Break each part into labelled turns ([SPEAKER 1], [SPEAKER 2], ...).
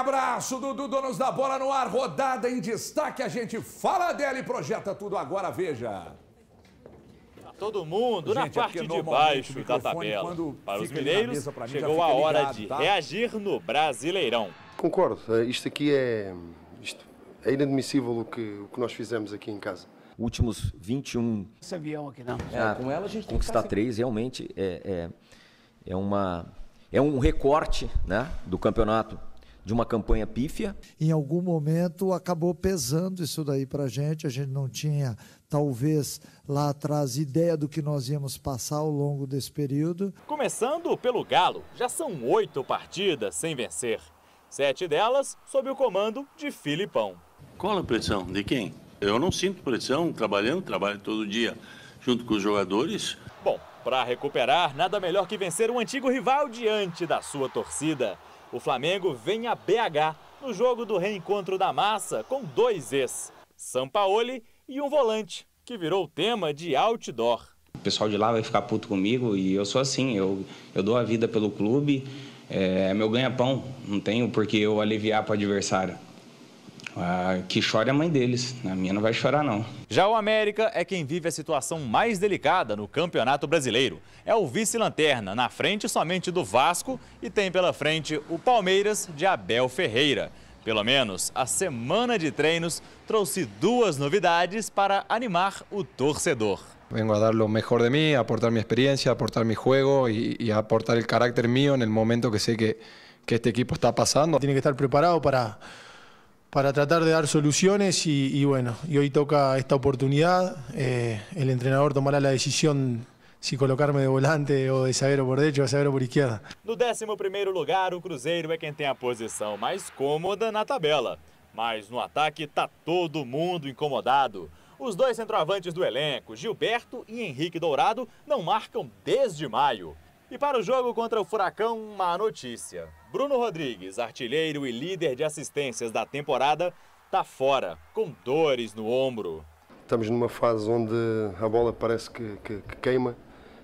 [SPEAKER 1] abraço, Dudu, donos da bola no ar, rodada em destaque, a gente fala dela e projeta tudo agora, veja.
[SPEAKER 2] Todo mundo na parte de baixo da tabela. Para os mineiros, chegou a hora de reagir no Brasileirão.
[SPEAKER 3] Concordo, isto aqui é inadmissível o que nós fizemos aqui em casa.
[SPEAKER 4] Últimos 21.
[SPEAKER 5] Esse avião aqui não.
[SPEAKER 4] Com ela a gente conquistar 3 realmente é um recorte, né, do campeonato, de uma campanha pífia.
[SPEAKER 6] Em algum momento acabou pesando isso daí para a gente não tinha, talvez, lá atrás, ideia do que nós íamos passar ao longo desse período.
[SPEAKER 2] Começando pelo Galo, já são 8 partidas sem vencer. 7 delas sob o comando de Filipão.
[SPEAKER 7] Qual a pressão? De quem? Eu não sinto pressão, trabalho todo dia junto com os jogadores.
[SPEAKER 2] Bom, para recuperar, nada melhor que vencer um antigo rival diante da sua torcida. O Flamengo vem a BH no jogo do reencontro da massa com 2 ex, Sampaoli e um volante, que virou tema de outdoor.
[SPEAKER 8] O pessoal de lá vai ficar puto comigo e eu sou assim, eu dou a vida pelo clube, é meu ganha-pão, não tenho por que eu aliviar para o adversário. Que chora é a mãe deles, a minha não vai chorar não.
[SPEAKER 2] Já o América é quem vive a situação mais delicada no Campeonato Brasileiro. É o vice-lanterna, na frente somente do Vasco e tem pela frente o Palmeiras de Abel Ferreira. Pelo menos a semana de treinos trouxe 2 novidades para animar o torcedor.
[SPEAKER 9] Vengo a dar lo mejor de mí, a aportar mi experiencia, a aportar mi juego y a aportar el carácter mío en el momento que sé que este equipo está pasando.
[SPEAKER 10] Tiene que estar preparado para tratar de dar soluciones y bueno, y hoy toca esta oportunidad. El entrenador tomará la decisión si colocarme de volante o de zagueiro por derecho ou zagueiro por izquierda.
[SPEAKER 2] No 11º lugar, o Cruzeiro é quem tem a posição mais cômoda na tabela. Mas no ataque tá todo mundo incomodado. Os 2 centroavantes do elenco, Gilberto e Henrique Dourado, não marcam desde maio. E para o jogo contra o Furacão, uma notícia. Bruno Rodrigues, artilheiro e líder de assistências da temporada, está fora, com dores no ombro.
[SPEAKER 3] Estamos numa fase onde a bola parece que queima,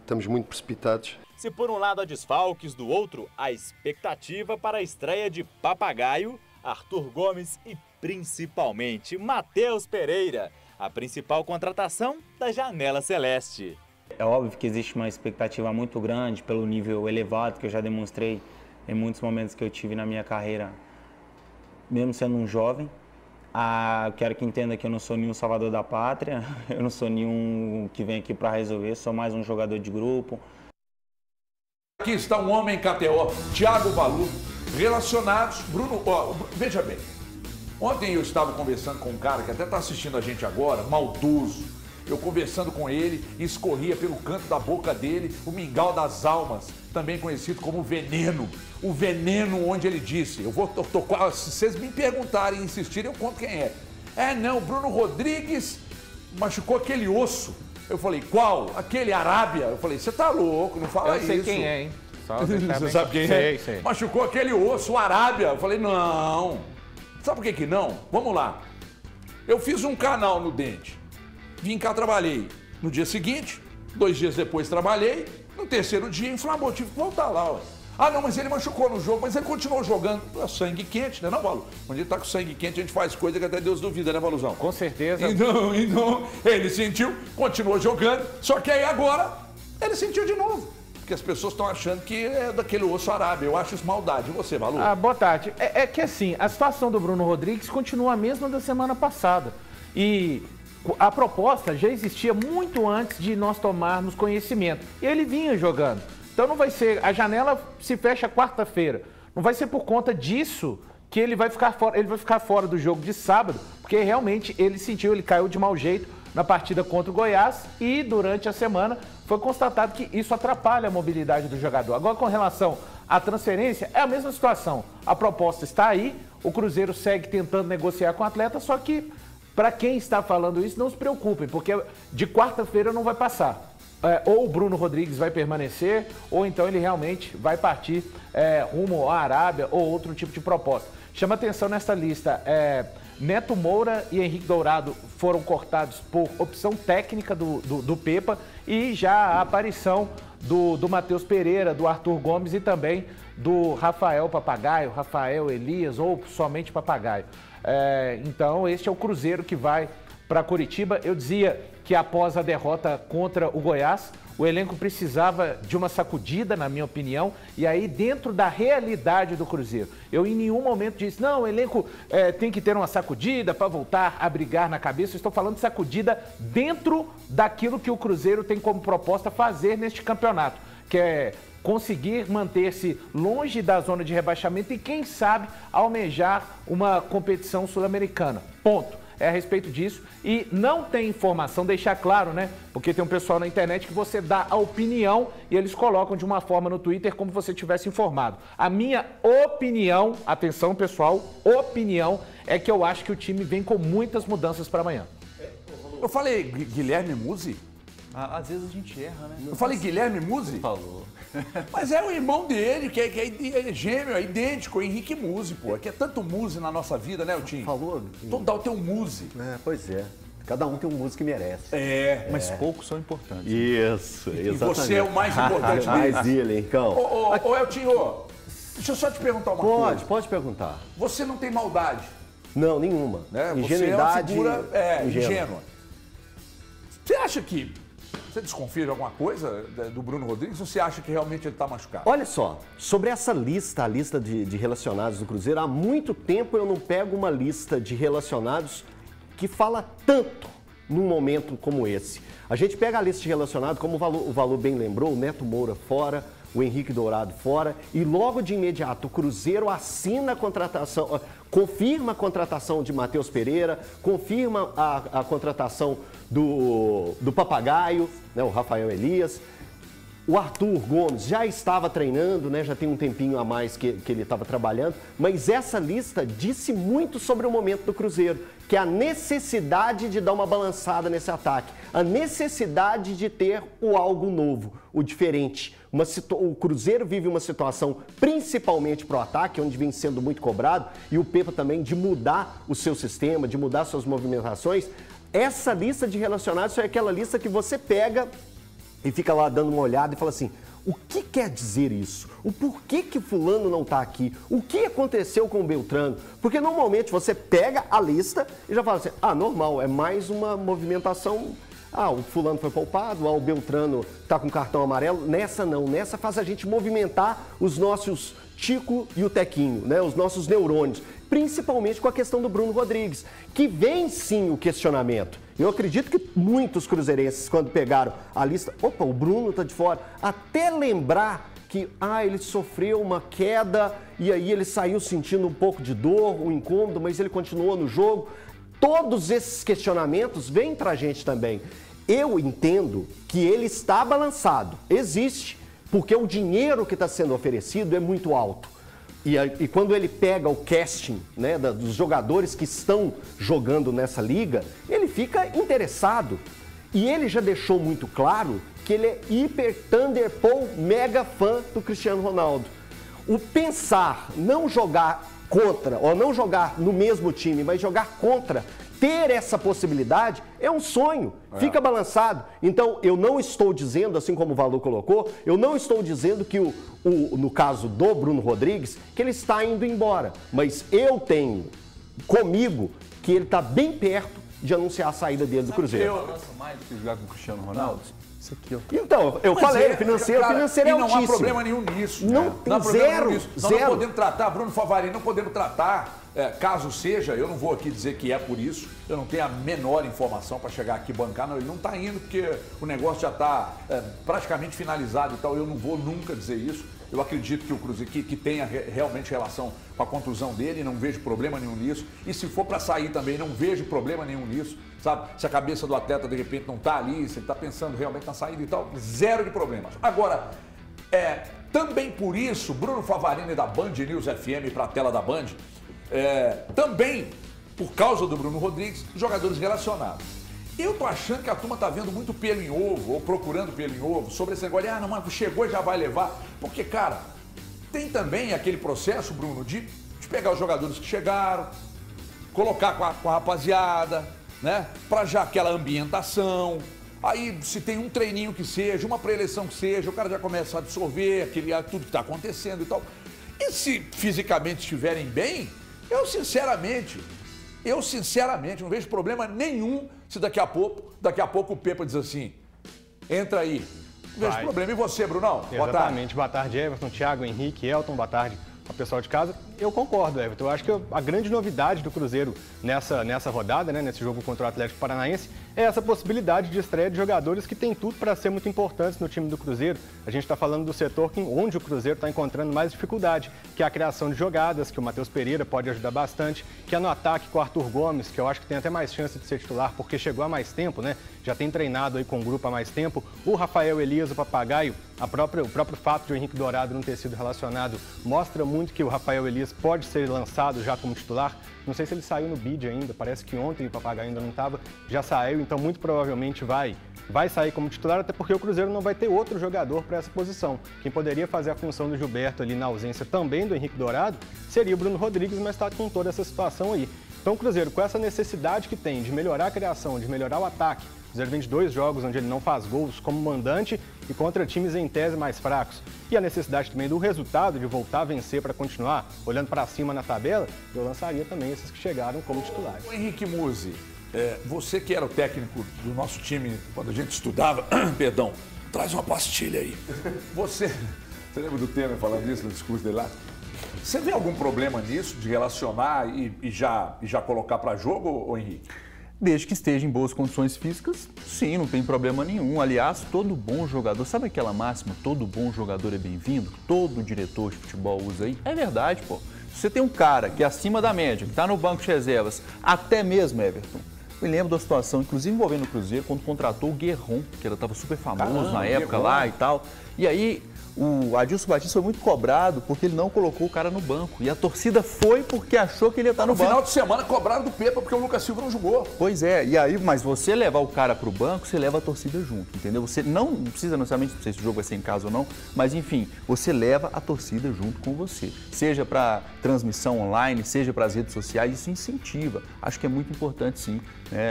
[SPEAKER 3] estamos muito precipitados.
[SPEAKER 2] Se por um lado há desfalques, do outro a expectativa para a estreia de Papagaio, Arthur Gomes e principalmente Matheus Pereira, a principal contratação da Janela Celeste.
[SPEAKER 8] É óbvio que existe uma expectativa muito grande pelo nível elevado que eu já demonstrei em muitos momentos que eu tive na minha carreira, mesmo sendo um jovem. Eu quero que entenda que eu não sou nenhum salvador da pátria, eu não sou nenhum que vem aqui para resolver, sou mais um jogador de grupo.
[SPEAKER 1] Aqui está um homem KTO, Thiago Valu, relacionados, Bruno, veja bem, ontem eu estava conversando com um cara que até está assistindo a gente agora, maldoso. Eu conversando com ele, escorria pelo canto da boca dele o mingau das almas, também conhecido como veneno. O veneno onde ele disse, eu vou tocar, se vocês me perguntarem e insistirem, eu conto quem é. Não, Bruno Rodrigues machucou aquele osso. Eu falei, qual? Aquele Arábia. Eu falei, você tá louco, não fala isso.
[SPEAKER 5] Eu sei quem é, hein?
[SPEAKER 1] Você sabe quem é? Sei. Machucou aquele osso, o Arábia. Eu falei, não. Sabe por que não? Vamos lá. Eu fiz um canal no dente. Vim cá, trabalhei. No dia seguinte, 2 dias depois trabalhei. No 3º dia inflamou, tive que voltar lá. Ó. Não, mas ele machucou no jogo, mas ele continuou jogando. Sangue quente, né, não, Valu? Quando ele tá com sangue quente, a gente faz coisa que até Deus duvida, né, Valuzão?
[SPEAKER 5] Com certeza.
[SPEAKER 1] Então, ele sentiu, continuou jogando, só que aí agora ele sentiu de novo. Porque as pessoas estão achando que é daquele osso Arábia. Eu acho isso maldade. E você, Valu?
[SPEAKER 5] Boa tarde. É que assim, a situação do Bruno Rodrigues continua a mesma da semana passada. E a proposta já existia muito antes de nós tomarmos conhecimento. E ele vinha jogando. Então não vai ser... A janela se fecha quarta-feira. Não vai ser por conta disso que ele vai ficar fora. Ele vai ficar fora do jogo de sábado, porque realmente ele sentiu, ele caiu de mau jeito na partida contra o Goiás e durante a semana foi constatado que isso atrapalha a mobilidade do jogador. Agora, com relação à transferência, é a mesma situação. A proposta está aí, o Cruzeiro segue tentando negociar com o atleta, só que para quem está falando isso, não se preocupem, porque de quarta-feira não vai passar. Ou o Bruno Rodrigues vai permanecer, ou então ele realmente vai partir rumo à Arábia ou outro tipo de proposta. Chama atenção nessa lista, Neto Moura e Henrique Dourado foram cortados por opção técnica do Pepa e já a aparição do Matheus Pereira, do Arthur Gomes e também do Rafael Papagaio, Rafael Elias ou somente Papagaio. Então, este é o Cruzeiro que vai para Curitiba. Eu dizia que após a derrota contra o Goiás, o elenco precisava de uma sacudida, na minha opinião, e aí dentro da realidade do Cruzeiro. Eu em nenhum momento disse, não, o elenco tem que ter uma sacudida para voltar a brigar na cabeça. Eu estou falando de sacudida dentro daquilo que o Cruzeiro tem como proposta fazer neste campeonato, que é conseguir manter-se longe da zona de rebaixamento e, quem sabe, almejar uma competição sul-americana. Ponto. É a respeito disso. E não tem informação, deixar claro, né? Porque tem um pessoal na internet que você dá a opinião e eles colocam de uma forma no Twitter como se você tivesse informado. A minha opinião, atenção pessoal, opinião, é que eu acho que o time vem com muitas mudanças para amanhã.
[SPEAKER 1] Eu falei Guilherme Musi?
[SPEAKER 2] Às vezes a gente erra, né?
[SPEAKER 1] Eu falei Guilherme Musi?
[SPEAKER 2] Falou.
[SPEAKER 1] Mas é o irmão dele, que é gêmeo, é idêntico, Henrique Musi, pô. É que é tanto Musi na nossa vida, né, Tim?
[SPEAKER 11] Falou.
[SPEAKER 1] Total tem um Musi.
[SPEAKER 11] Pois é. Cada um tem um Musi que merece.
[SPEAKER 2] Mas poucos são importantes.
[SPEAKER 11] Isso, exatamente.
[SPEAKER 1] E você é o mais importante
[SPEAKER 11] mais
[SPEAKER 1] deles.
[SPEAKER 11] ele, então.
[SPEAKER 1] Ô Eltinho, deixa eu só te perguntar uma coisa.
[SPEAKER 11] Pode perguntar.
[SPEAKER 1] Você não tem maldade.
[SPEAKER 11] Não, nenhuma.
[SPEAKER 1] Né?
[SPEAKER 11] Ingenuidade.
[SPEAKER 1] Você é uma figura ingênua. Você acha que... Você desconfia de alguma coisa do Bruno Rodrigues ou você acha que realmente ele está machucado?
[SPEAKER 11] Olha só, sobre essa lista, a lista de relacionados do Cruzeiro, há muito tempo eu não pego uma lista de relacionados que fala tanto num momento como esse. A gente pega a lista de relacionados, como o Valor bem lembrou, o Neto Moura fora, o Henrique Dourado fora, e logo de imediato o Cruzeiro assina a contratação, confirma a contratação de Matheus Pereira, confirma a contratação do Papagaio, né, o Rafael Elias. O Arthur Gomes já estava treinando, né, já tem um tempinho a mais que ele estava trabalhando, mas essa lista disse muito sobre o momento do Cruzeiro, que é a necessidade de dar uma balançada nesse ataque, a necessidade de ter o algo novo, o diferente. O Cruzeiro vive uma situação, principalmente para o ataque, onde vem sendo muito cobrado, e o Pepa também, de mudar o seu sistema, de mudar suas movimentações. Essa lista de relacionados é aquela lista que você pega e fica lá dando uma olhada e fala assim, o que quer dizer isso? O porquê que fulano não está aqui? O que aconteceu com o Beltrano? Porque normalmente você pega a lista e já fala assim, normal, é mais uma movimentação, o fulano foi poupado, o Beltrano está com cartão amarelo. Nessa não, nessa faz a gente movimentar os nossos Tico e o Tequinho, né? Os nossos neurônios, principalmente com a questão do Bruno Rodrigues, que vem sim o questionamento. Eu acredito que muitos cruzeirenses, quando pegaram a lista, o Bruno tá de fora, até lembrar que ele sofreu uma queda e aí ele saiu sentindo um pouco de dor, um incômodo, mas ele continuou no jogo. Todos esses questionamentos vêm pra gente também. Eu entendo que ele está balançado, existe, porque o dinheiro que está sendo oferecido é muito alto. E quando ele pega o casting, né, dos jogadores que estão jogando nessa liga, ele fica interessado. E ele já deixou muito claro que ele é hiper Thunderbolt mega fã do Cristiano Ronaldo. O pensar, não jogar contra, ou não jogar no mesmo time, mas jogar contra, ter essa possibilidade é um sonho, fica balançado. Então, eu não estou dizendo, assim como o Valor colocou, eu não estou dizendo que, no caso do Bruno Rodrigues, que ele está indo embora. Mas eu tenho comigo que ele está bem perto de anunciar a saída dele do Cruzeiro.
[SPEAKER 2] Eu lanço mais do que jogar com o Cristiano Ronaldo? Isso aqui, ó.
[SPEAKER 11] Então, eu falei, financeiro é altíssimo.
[SPEAKER 1] Não há problema nenhum nisso.
[SPEAKER 11] Não tem zero.
[SPEAKER 1] Nós não podemos tratar, Bruno Favarini, não podemos tratar, caso seja, eu não vou aqui dizer que é por isso, eu não tenho a menor informação para chegar aqui e bancar, não, ele não está indo porque o negócio já está praticamente finalizado e tal, eu não vou nunca dizer isso. Eu acredito que o Cruzeiro que tenha realmente relação com a contusão dele, não vejo problema nenhum nisso. E se for para sair também, não vejo problema nenhum nisso, sabe? Se a cabeça do atleta de repente não está ali, se ele está pensando realmente na saída e tal, zero de problemas. Agora, também por isso, Bruno Favarini da Band News FM para a tela da Band, também por causa do Bruno Rodrigues, jogadores relacionados. Eu tô achando que a turma tá vendo muito pelo em ovo, ou procurando pelo em ovo, sobre esse negócio de, não, chegou e já vai levar. Porque, cara, tem também aquele processo, Bruno, de pegar os jogadores que chegaram, colocar com a rapaziada, né? Pra já aquela ambientação, Aí, se tem um treininho que seja, uma pré-eleição que seja, o cara já começa a absorver tudo que está acontecendo e tal. E se fisicamente estiverem bem, eu sinceramente não vejo problema nenhum se daqui a pouco o Pepa diz assim, entra aí. Não vejo problema. E você, Brunão?
[SPEAKER 12] Exatamente. Boa tarde, Everton, Thiago, Henrique, Elton, boa tarde ao pessoal de casa. Eu concordo, Everton. Eu acho que a grande novidade do Cruzeiro nessa rodada, né, nesse jogo contra o Atlético Paranaense, é essa possibilidade de estreia de jogadores que têm tudo para ser muito importantes no time do Cruzeiro. A gente está falando do setor onde o Cruzeiro está encontrando mais dificuldade, que é a criação de jogadas, que o Matheus Pereira pode ajudar bastante, que é no ataque com o Arthur Gomes, que eu acho que tem até mais chance de ser titular, porque chegou há mais tempo, né? Já tem treinado aí com o grupo há mais tempo. O Rafael Elias, o Papagaio, o próprio fato de o Henrique Dourado não ter sido relacionado mostra muito que o Rafael Elias pode ser lançado já como titular. Não sei se ele saiu no bid ainda, parece que ontem o Papagaio ainda não estava, já saiu, então muito provavelmente vai sair como titular, até porque o Cruzeiro não vai ter outro jogador para essa posição. Quem poderia fazer a função do Gilberto ali na ausência também do Henrique Dourado seria o Bruno Rodrigues, mas está com toda essa situação aí. Então o Cruzeiro, com essa necessidade que tem de melhorar a criação, de melhorar o ataque, o Cruzeiro vem de 2 jogos onde ele não faz gols como mandante e contra times em tese mais fracos. E a necessidade também do resultado, de voltar a vencer para continuar, olhando para cima na tabela, eu lançaria também esses que chegaram como titulares.
[SPEAKER 1] O Henrique Musi, você que era o técnico do nosso time quando a gente estudava, perdão, traz uma pastilha aí. Você lembra do Temer falando isso no discurso dele lá? Você vê algum problema nisso, de relacionar e já colocar para jogo, ô Henrique?
[SPEAKER 13] Desde que esteja em boas condições físicas, sim, não tem problema nenhum. Aliás, todo bom jogador, sabe aquela máxima, todo bom jogador é bem-vindo? Todo diretor de futebol usa aí? É verdade, pô. Se você tem um cara que é acima da média, que está no banco de reservas, até mesmo, Everton, eu lembro da situação, inclusive envolvendo o Cruzeiro, quando contratou o Guerron, que ele estava super famoso na época lá e tal. E aí, o Adilson Batista foi muito cobrado porque ele não colocou o cara no banco. E a torcida foi porque achou que ele ia estar no banco.
[SPEAKER 1] No final de semana cobraram do Pepa porque o Lucas Silva não jogou.
[SPEAKER 13] Pois é, e aí, mas você levar o cara pro banco, você leva a torcida junto, entendeu? Você não precisa necessariamente, não sei se o jogo vai ser em casa ou não, mas enfim, você leva a torcida junto com você. Seja para transmissão online, seja para as redes sociais, isso incentiva. Acho que é muito importante, sim,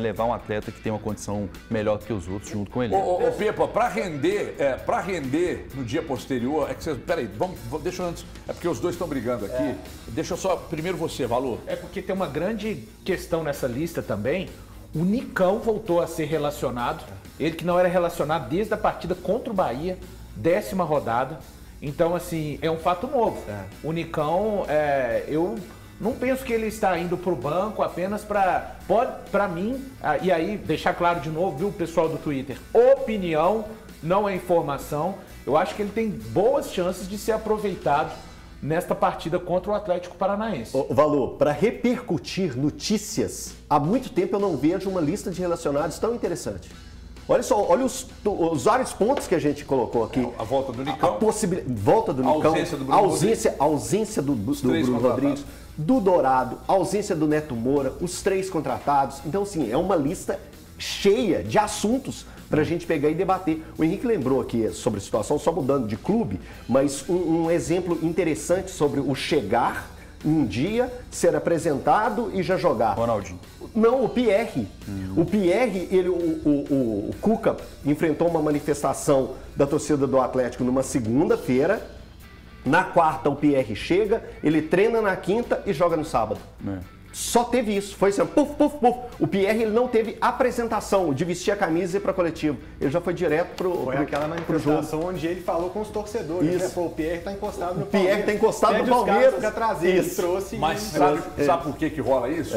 [SPEAKER 13] levar um atleta que tem uma condição melhor que os outros junto com ele.
[SPEAKER 1] Ô Pepa, para render no dia posterior, é que vocês... Peraí, deixa eu antes... É porque os dois estão brigando aqui. Deixa eu só... Primeiro você, Valor.
[SPEAKER 5] É porque tem uma grande questão nessa lista também. O Nicão voltou a ser relacionado. Ele que não era relacionado desde a partida contra o Bahia, 10ª rodada. Então, assim, é um fato novo. O Nicão, eu não penso que ele está indo para o banco apenas para mim, e aí deixar claro de novo, viu, pessoal do Twitter, opinião, não é informação. Eu acho que ele tem boas chances de ser aproveitado nesta partida contra o Atlético Paranaense.
[SPEAKER 11] Valor, para repercutir notícias, há muito tempo eu não vejo uma lista de relacionados tão interessante. Olha só, olha os vários pontos que a gente colocou aqui.
[SPEAKER 1] A volta do Nicão.
[SPEAKER 11] Volta do Nicão. Ausência do Bruno Rodrigues, do Dourado, ausência do Neto Moura, os 3 contratados. Então, assim, é uma lista cheia de assuntos para a gente pegar e debater. O Henrique lembrou aqui sobre a situação, só mudando de clube, mas um exemplo interessante sobre o chegar um dia, ser apresentado e já jogar.
[SPEAKER 13] Ronaldinho.
[SPEAKER 11] Não, o Pierre. O Pierre, o Cuca enfrentou uma manifestação da torcida do Atlético numa segunda-feira. Na quarta o Pierre chega, ele treina na quinta e joga no sábado. Só teve isso, foi assim, puf, puf, puf. O Pierre ele não teve apresentação de vestir a camisa e ir para coletivo. Ele já foi direto pro
[SPEAKER 12] Foi aquela manifestação onde ele falou com os torcedores.
[SPEAKER 11] Isso.
[SPEAKER 12] Né? Pô, o Pierre tá encostado no
[SPEAKER 11] Palmeiras. O Pierre tá encostado no Palmeiras.
[SPEAKER 12] Trazer,
[SPEAKER 11] isso.
[SPEAKER 12] Trouxe
[SPEAKER 1] mas sabe por que rola isso?